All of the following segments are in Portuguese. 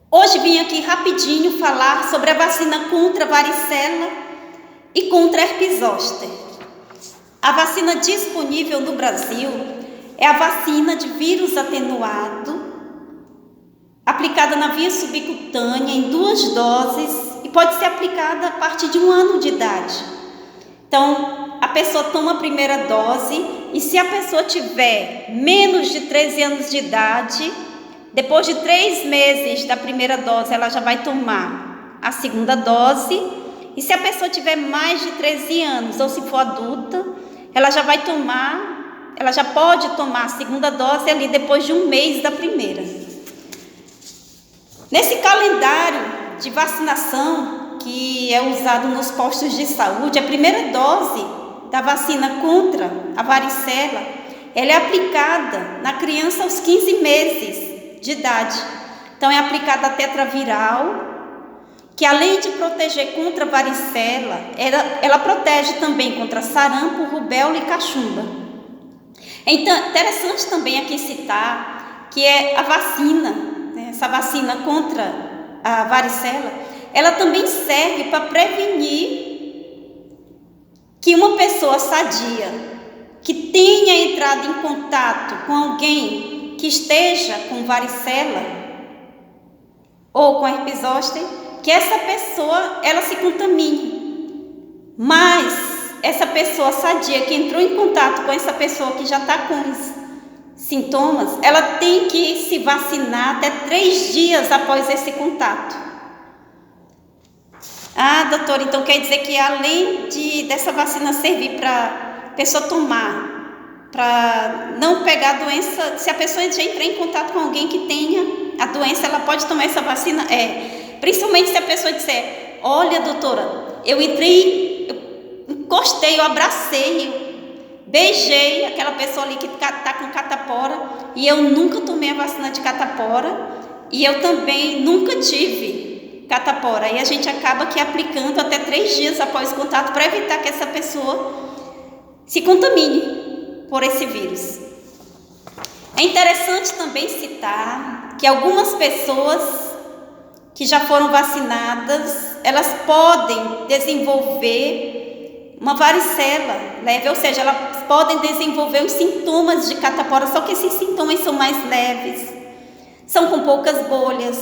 Hoje vim aqui rapidinho falar sobre a vacina contra a varicela e contra a herpes zoster. A vacina disponível no Brasil é a vacina de vírus atenuado, aplicada na via subcutânea em 2 doses e pode ser aplicada a partir de 1 ano de idade. Então, a pessoa toma a primeira dose e se a pessoa tiver menos de 13 anos de idade, depois de 3 meses da primeira dose, ela já vai tomar a segunda dose. E se a pessoa tiver mais de 13 anos ou se for adulta, ela já pode tomar a segunda dose ali depois de 1 mês da primeira. Nesse calendário de vacinação que é usado nos postos de saúde, a primeira dose da vacina contra a varicela, ela é aplicada na criança aos 15 meses de idade. Então é aplicada a tetraviral, que além de proteger contra a varicela, ela protege também contra sarampo, rubéola e cachumba. Então, interessante também aqui citar que a vacina, essa vacina contra a varicela, ela também serve para prevenir que uma pessoa sadia, que tenha entrado em contato com alguém que esteja com varicela ou com herpes zoster, que essa pessoa ela se contamine. Mas essa pessoa sadia que entrou em contato com essa pessoa que já está com sintomas, ela tem que se vacinar até 3 dias após esse contato. Ah, doutora, então quer dizer que além dessa vacina servir para a pessoa tomar, para não pegar a doença, se a pessoa já entrar em contato com alguém que tenha a doença, ela pode tomar essa vacina? Principalmente se a pessoa disser: olha, doutora, eu entrei, eu encostei, eu abracei, eu beijei aquela pessoa ali que está com catapora e eu nunca tomei a vacina de catapora e eu também nunca tive catapora. E a gente acaba aqui aplicando até 3 dias após o contato para evitar que essa pessoa se contamine por esse vírus. É interessante também citar que algumas pessoas que já foram vacinadas, elas podem desenvolver uma varicela leve, ou seja, elas podem desenvolver os sintomas de catapora, só que esses sintomas são mais leves, são com poucas bolhas,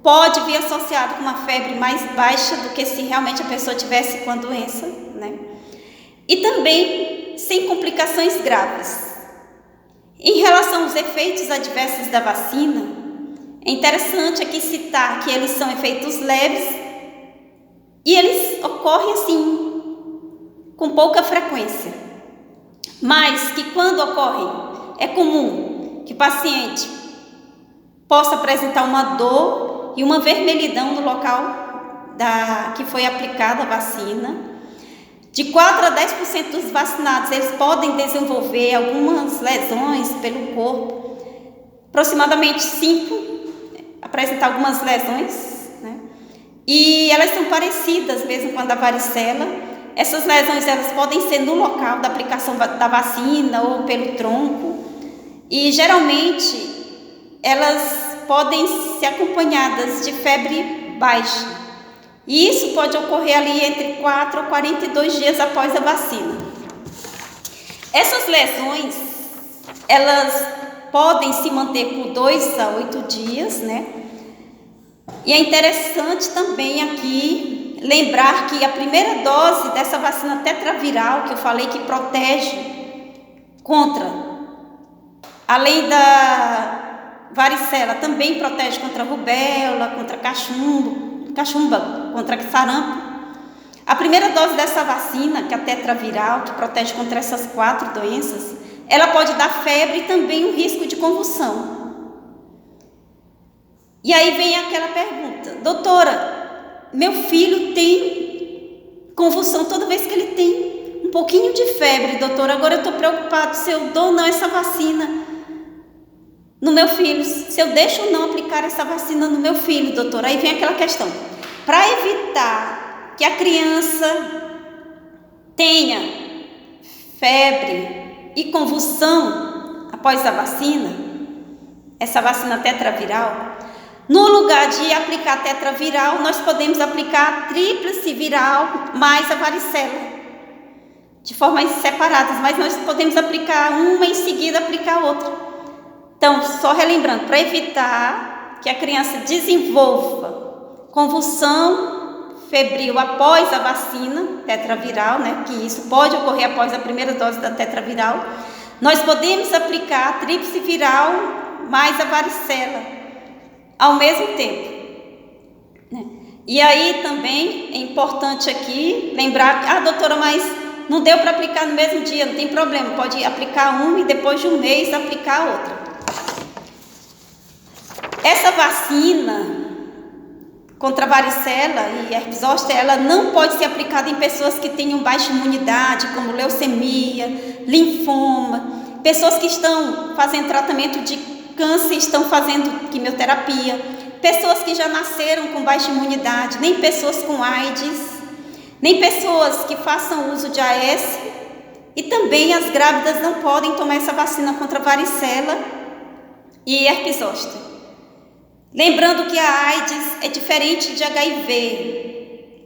pode vir associado com uma febre mais baixa do que se realmente a pessoa tivesse com a doença, E também sem complicações graves. Em relação aos efeitos adversos da vacina, é interessante aqui citar que eles são efeitos leves e eles ocorrem assim, com pouca frequência. Mas que quando ocorrem, é comum que o paciente possa apresentar uma dor e uma vermelhidão no local que foi aplicada a vacina. De 4 a 10% dos vacinados, eles podem desenvolver algumas lesões pelo corpo. Aproximadamente 5 apresentar algumas lesões, E elas são parecidas mesmo com a da varicela. Essas lesões elas podem ser no local da aplicação da vacina ou pelo tronco. E geralmente elas podem ser acompanhadas de febre baixa. E isso pode ocorrer ali entre 4 a 42 dias após a vacina. Essas lesões, elas podem se manter por 2 a 8 dias, E é interessante também aqui lembrar que a primeira dose dessa vacina tetraviral, que eu falei que protege contra, além da varicela, também protege contra rubéola, contra cachumba, contra sarampo. A primeira dose dessa vacina, que é a tetraviral, que protege contra essas 4 doenças, ela pode dar febre e também um risco de convulsão. E aí vem aquela pergunta: doutora, meu filho tem convulsão toda vez que ele tem um pouquinho de febre, doutora, agora eu estou preocupado se eu dou ou não essa vacina no meu filho, se eu deixo ou não aplicar essa vacina no meu filho, doutora. Aí vem aquela questão: para evitar que a criança tenha febre e convulsão após a vacina, essa vacina tetraviral, No lugar de aplicar tetraviral, nós podemos aplicar a tríplice viral mais a varicela, de formas separadas, mas nós podemos aplicar uma e em seguida aplicar outra. Então, só relembrando, para evitar que a criança desenvolva convulsão febril após a vacina tetraviral, que isso pode ocorrer após a primeira dose da tetraviral, nós podemos aplicar a tríplice viral mais a varicela ao mesmo tempo. E aí também é importante aqui lembrar, doutora, mas não deu para aplicar no mesmo dia, não tem problema, pode aplicar uma e depois de um mês aplicar outra. Essa vacina contra a varicela e herpes zoster, ela não pode ser aplicada em pessoas que tenham baixa imunidade, como leucemia, linfoma, pessoas que estão fazendo tratamento de câncer, estão fazendo quimioterapia, pessoas que já nasceram com baixa imunidade, nem pessoas com AIDS, nem pessoas que façam uso de AS, e também as grávidas não podem tomar essa vacina contra a varicela e herpes zoster. Lembrando que a AIDS é diferente de HIV.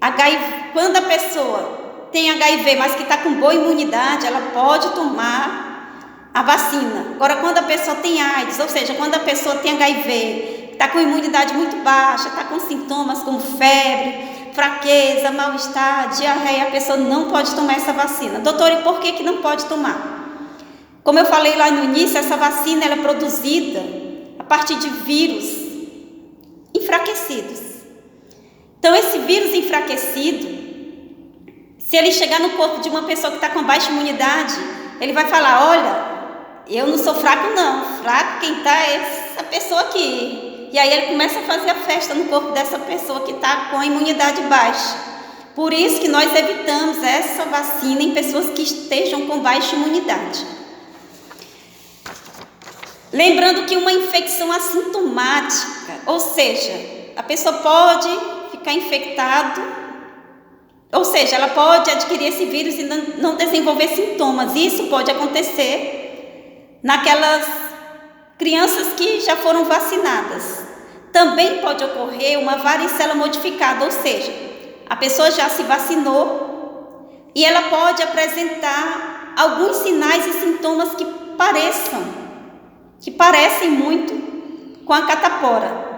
Quando a pessoa tem HIV, mas que está com boa imunidade, ela pode tomar a vacina. Agora, quando a pessoa tem AIDS, ou seja, quando a pessoa tem HIV, está com imunidade muito baixa, está com sintomas como febre, fraqueza, mal-estar, diarreia, a pessoa não pode tomar essa vacina. Doutora, e por que não pode tomar? Como eu falei lá no início, essa vacina ela é produzida a partir de vírus enfraquecidos. Então, esse vírus enfraquecido, se ele chegar no corpo de uma pessoa que está com baixa imunidade, ele vai falar: olha, eu não sou fraco não, fraco quem está é essa pessoa aqui. E aí ele começa a fazer a festa no corpo dessa pessoa que está com a imunidade baixa. Por isso que nós evitamos essa vacina em pessoas que estejam com baixa imunidade. Lembrando que uma infecção assintomática, ou seja, a pessoa pode ficar infectada, ou seja, ela pode adquirir esse vírus e não desenvolver sintomas. Isso pode acontecer naquelas crianças que já foram vacinadas. Também pode ocorrer uma varicela modificada, ou seja, a pessoa já se vacinou e ela pode apresentar alguns sinais e sintomas que parecem muito com a catapora.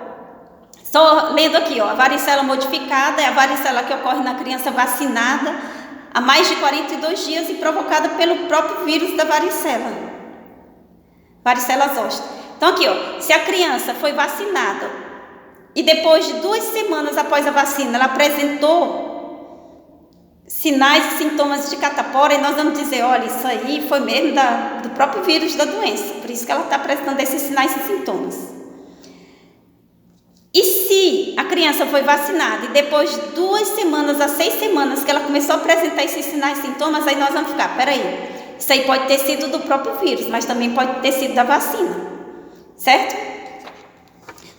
Só lendo aqui, a varicela modificada é a varicela que ocorre na criança vacinada há mais de 42 dias e provocada pelo próprio vírus da varicela zoster. Então aqui, se a criança foi vacinada e depois de 2 semanas após a vacina ela apresentou sinais e sintomas de catapora, e nós vamos dizer: olha, isso aí foi mesmo do próprio vírus da doença, por isso que ela está apresentando esses sinais e sintomas. E se a criança foi vacinada e depois de 2 semanas a 6 semanas que ela começou a apresentar esses sinais e sintomas, aí nós vamos ficar: peraí, isso aí pode ter sido do próprio vírus, mas também pode ter sido da vacina, certo?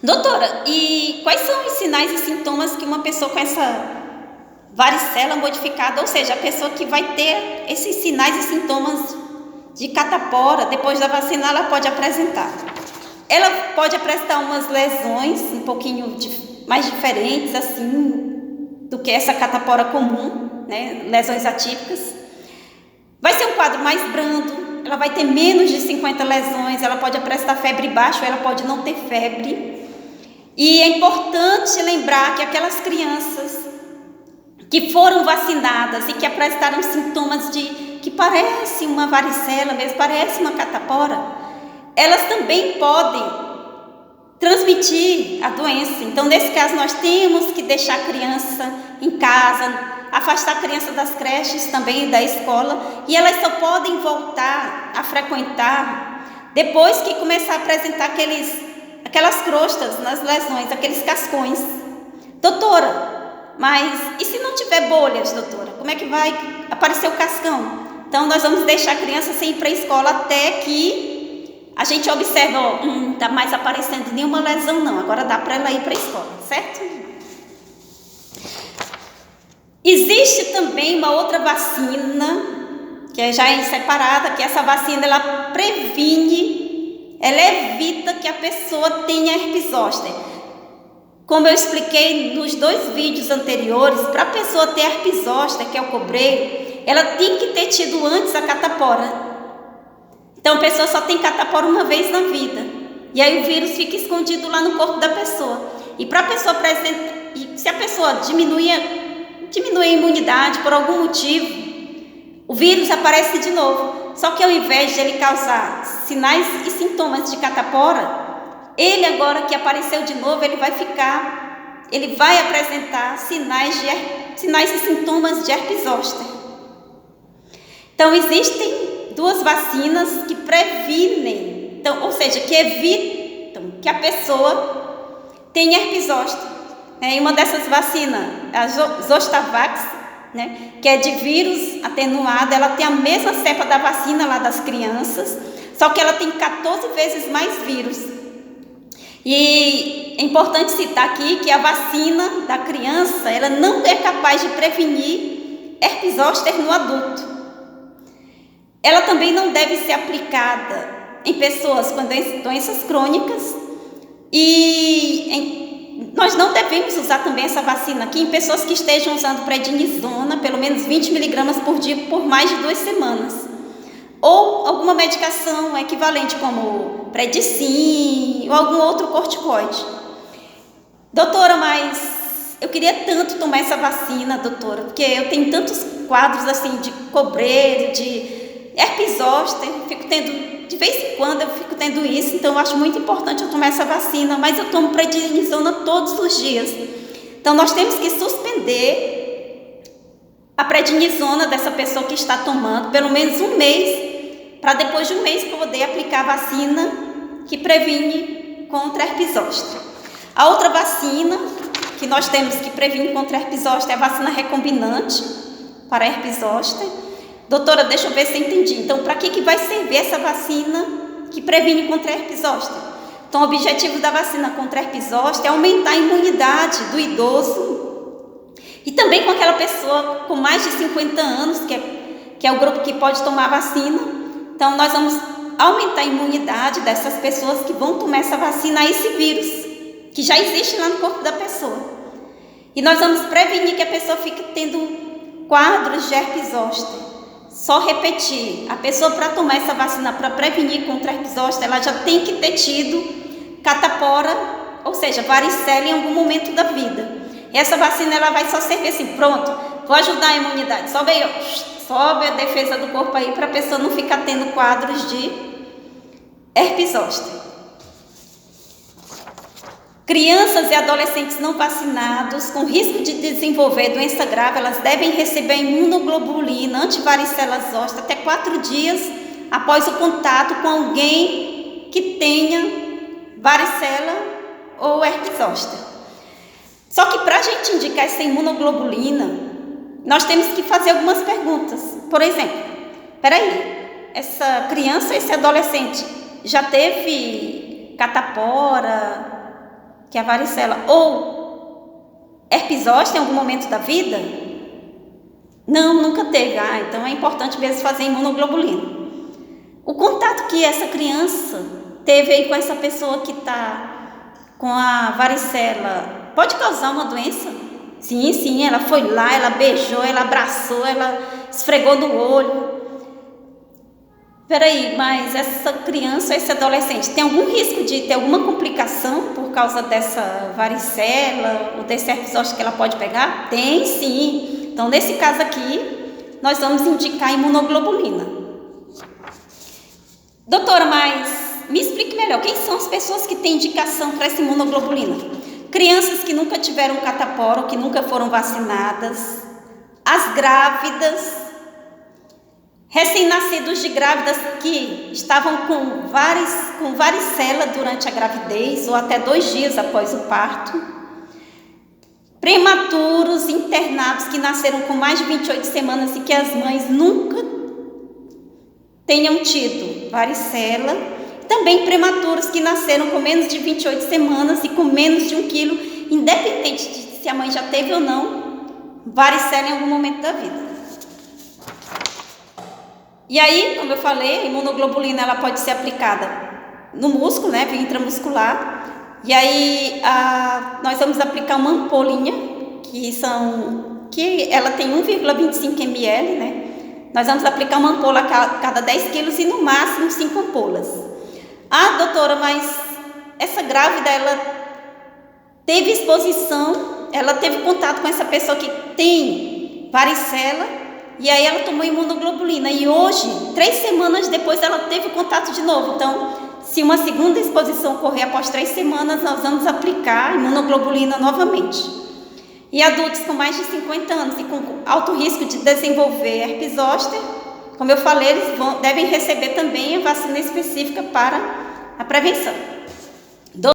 Doutora, e quais são os sinais e sintomas que uma pessoa com essa varicela modificada, ou seja, a pessoa que vai ter esses sinais e sintomas de catapora depois da vacina, ela pode apresentar? Ela pode apresentar umas lesões um pouquinho mais diferentes, assim, do que essa catapora comum, lesões atípicas. Vai ser um quadro mais brando, ela vai ter menos de 50 lesões, ela pode apresentar febre baixa ou ela pode não ter febre. E é importante lembrar que aquelas crianças que foram vacinadas e que apresentaram sintomas que parecem uma varicela mesmo, parece uma catapora, elas também podem transmitir a doença. Então, nesse caso, nós temos que deixar a criança em casa, afastar a criança das creches também, da escola, e elas só podem voltar a frequentar depois que começar a apresentar aquelas crostas nas lesões, aqueles cascões. Doutora, mas e se não tiver bolhas, doutora? Como é que vai aparecer o cascão? Então, nós vamos deixar a criança sem ir para a escola até que a gente observa: não está mais aparecendo nenhuma lesão não, agora dá para ela ir para a escola, certo? Existe também uma outra vacina, que já é separada, que essa vacina ela previne, ela evita que a pessoa tenha herpes zoster. Como eu expliquei nos 2 vídeos anteriores, para a pessoa ter herpes zoster, que é o cobreiro, ela tem que ter tido antes a catapora. Então a pessoa só tem catapora uma vez na vida. E aí o vírus fica escondido lá no corpo da pessoa. E para a pessoa se a pessoa diminuir a imunidade por algum motivo, o vírus aparece de novo. Só que ao invés de ele causar sinais e sintomas de catapora, ele agora que apareceu de novo, ele vai apresentar sinais e sintomas de herpes zoster. Então existem 2 vacinas que previnem, então, ou seja, que evitam que a pessoa tenha herpes zoster. E uma dessas vacinas, a Zostavax, que é de vírus atenuado, ela tem a mesma cepa da vacina lá das crianças, só que ela tem 14 vezes mais vírus. E é importante citar aqui que a vacina da criança, ela não é capaz de prevenir herpes zoster no adulto. Ela também não deve ser aplicada em pessoas com doenças crônicas e nós não devemos usar também essa vacina aqui em pessoas que estejam usando prednisona, pelo menos 20 miligramas por dia, por mais de 2 semanas. Ou alguma medicação equivalente, como Predicin ou algum outro corticoide. Doutora, mas eu queria tanto tomar essa vacina, doutora, porque eu tenho tantos quadros assim de cobreiro, de herpes zoster, de vez em quando eu fico tendo isso, então eu acho muito importante eu tomar essa vacina, mas eu tomo prednisona todos os dias. Então nós temos que suspender a prednisona dessa pessoa que está tomando pelo menos 1 mês, para depois de 1 mês poder aplicar a vacina que previne contra herpes zoster. A outra vacina que nós temos que previne contra herpes zoster é a vacina recombinante para herpes zoster. Doutora, deixa eu ver se eu entendi. Então, para que vai servir essa vacina que previne contra herpes zoster? Então, o objetivo da vacina contra herpes zoster é aumentar a imunidade do idoso e também com aquela pessoa com mais de 50 anos, que é o grupo que pode tomar a vacina. Então, nós vamos aumentar a imunidade dessas pessoas que vão tomar essa vacina a esse vírus, que já existe lá no corpo da pessoa. E nós vamos prevenir que a pessoa fique tendo quadros de herpes zoster. Só repetir, a pessoa para tomar essa vacina para prevenir contra herpes zoster, ela já tem que ter tido catapora, ou seja, varicela em algum momento da vida. E essa vacina ela vai só servir assim, pronto, vou ajudar a imunidade, sobe a defesa do corpo aí para a pessoa não ficar tendo quadros de herpes zoster. Crianças e adolescentes não vacinados com risco de desenvolver doença grave, elas devem receber imunoglobulina antivaricela zoster até 4 dias após o contato com alguém que tenha varicela ou herpes zoster. Só que para a gente indicar essa imunoglobulina, nós temos que fazer algumas perguntas. Por exemplo, essa criança, esse adolescente já teve catapora, que é a varicela, ou herpes zoster em algum momento da vida? Não, nunca teve. Então é importante mesmo fazer imunoglobulina. O contato que essa criança teve aí com essa pessoa que está com a varicela pode causar uma doença? Sim, ela foi lá, ela beijou, ela abraçou, ela esfregou no olho. Mas essa criança, esse adolescente, tem algum risco de ter alguma complicação por causa dessa varicela ou desse herpes zoster que ela pode pegar? Tem sim. Então, nesse caso aqui, nós vamos indicar imunoglobulina. Doutora, mas me explique melhor, quem são as pessoas que têm indicação para essa imunoglobulina? Crianças que nunca tiveram catapora ou que nunca foram vacinadas, as grávidas, recém-nascidos de grávidas que estavam com varicela durante a gravidez ou até 2 dias após o parto, prematuros internados que nasceram com mais de 28 semanas e que as mães nunca tenham tido varicela, também prematuros que nasceram com menos de 28 semanas e com menos de 1 quilo, independente de se a mãe já teve ou não varicela em algum momento da vida. E aí, como eu falei, a imunoglobulina ela pode ser aplicada no músculo, via intramuscular, E aí nós vamos aplicar uma ampolinha, que ela tem 1,25 ml, né? Nós vamos aplicar uma ampola a cada 10 quilos e no máximo 5 ampolas. Ah, doutora, mas essa grávida, ela teve exposição, ela teve contato com essa pessoa que tem varicela, e aí ela tomou imunoglobulina, e hoje, 3 semanas depois, ela teve contato de novo. Então, se uma segunda exposição ocorrer após 3 semanas, nós vamos aplicar imunoglobulina novamente. E adultos com mais de 50 anos e com alto risco de desenvolver herpes zoster, como eu falei, eles devem receber também a vacina específica para a prevenção.